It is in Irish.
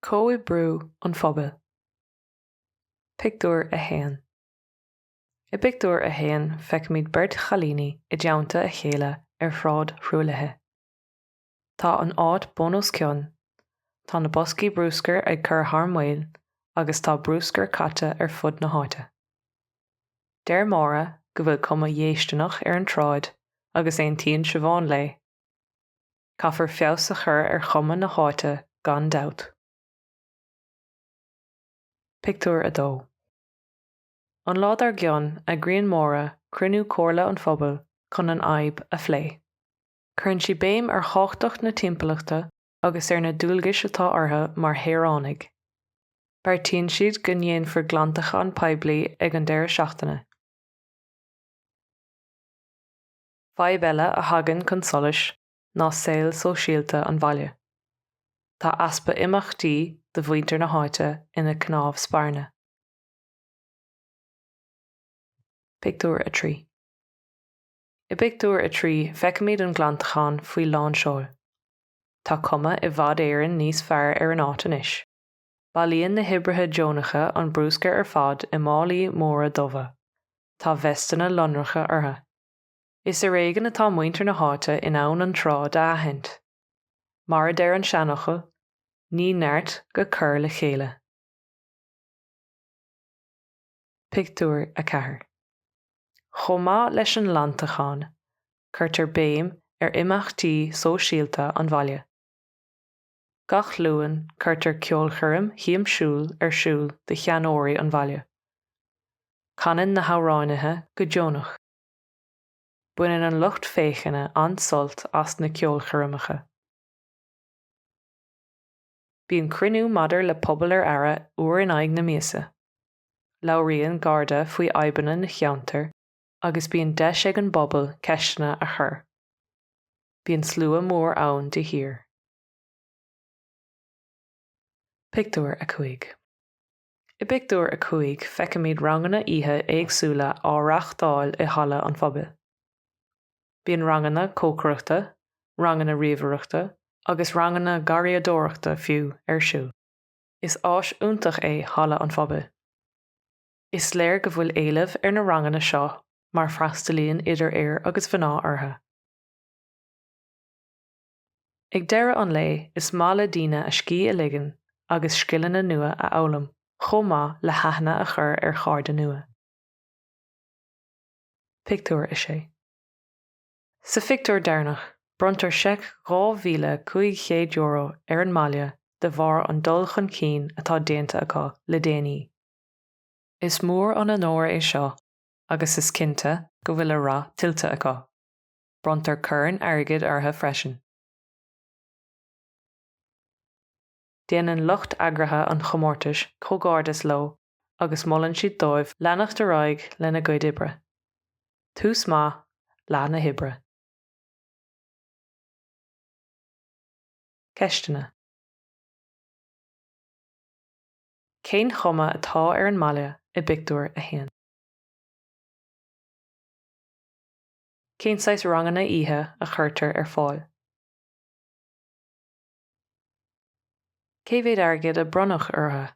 Comhoibriú an Phobail. Pictiúr a haon. I Pictiúr a haon feicimid beirt chalíní I dteannta a chéile ar shráid shrualaithe. Tá an áit bónus cionn, tá na boscaí brúscar ag cur Comhoibriú agus tá brúscar caite ar fud na háite. Deir mára go bhfuil cuma dhéisteanach ar an tráid agus éon tíon siobháin le. Caithfear feabhas a chur ar chuma na háite gan dabht. Pictiúr a dó. An lád ar gcionn a gcraíonn móra cruinniú comhairle an Phobail chun an aib a phlé. Cuireann sí béim ar cháchtach na timpeallachta agus ar na dúilgis atá ortha mar shaoránaigh. Beartaíonn siad go ndéanfar glantacha an poiblí ag an deireadh seachtaine. Phobail a thagann chun solas ná saol sóisialta an bhaile. Tá aspa imeachtaí de bhuintear na háite ina cnámh sparna. Pictiúr a trí. I Pictiúr a trí feicimid an glantacháin faoi lán seoil. Tá cuma I bhfad éireann níos fearr ar an áit anois. Bailíonn na hibrithe Jonacha an brúscar ar fad I málaí móra dubha. Tá veisteanna lonracha ortha. Is a réigean atá muintear na háite in ann an trád a aithint. Mar a deir an seanachal, ní neart go cur le chéile. Pictiúr a ceathair. Chomá leis an lantacháin, chuirtear béim ar imeachtaí sóisialta an bhaile. Gach luain chuirtear ceolchoirim thiamsúil ar siúl de cheanóirí an bhaile. Canan na hamhránaithe go Jonach. Buineann an lucht féachana an sult as na ceolchoirimeacha. Bíonn cruinniú madair le pobal ar aire uair in aghaidh na míosa. Labhraíonn garda faoi aibeanna na cheantar agus bíonn deis ag an bpobal ceistena a chur. Bíonn slua mór ann de thír. Pictiúr a chuig. I Pictiúr a chuig feicimid ranganna oíche éagsúla áireachtáil I halla an Phobail. Bíonn ranganna cócaireachta, ranganna riamhaireachta agus ranganna gariadóireachta fiú ar siúl. Is áis iontach é halla an Phobail. Is léir go bhfuil éilimh ar na ranganna seo mar freastalíonn idir air agus bhaná ortha. Ag deireadh an lé is mála daoine a scí a ligean agus scileanna nua a amhlaim, chomá le haithne a chur ar chairde nua. Pictiúr is sé. Sa Pictiúr dearnach, brontar seic €2,500 ar an mbaile de bharr an dul chun cinn atá déanta acu le déanaí. Is mór an anóir é seo, agus is cinnte go bhfuil a rá tiltte acu. Brontar cuireann airgid ortha freisin. Déanann lucht eagraithe an chomórtais chomhghardas leo agus mollann siad dóibh leannacht de ráig lena gcuid ibre. Tús maith lean na hibre. Ceistena. Cén chuma atá ar an mbaile I Pictiúr a haon. Cén sais ranganna oíche a chuirtear ar fáil. Cé bhéad airgid a bronnach ortha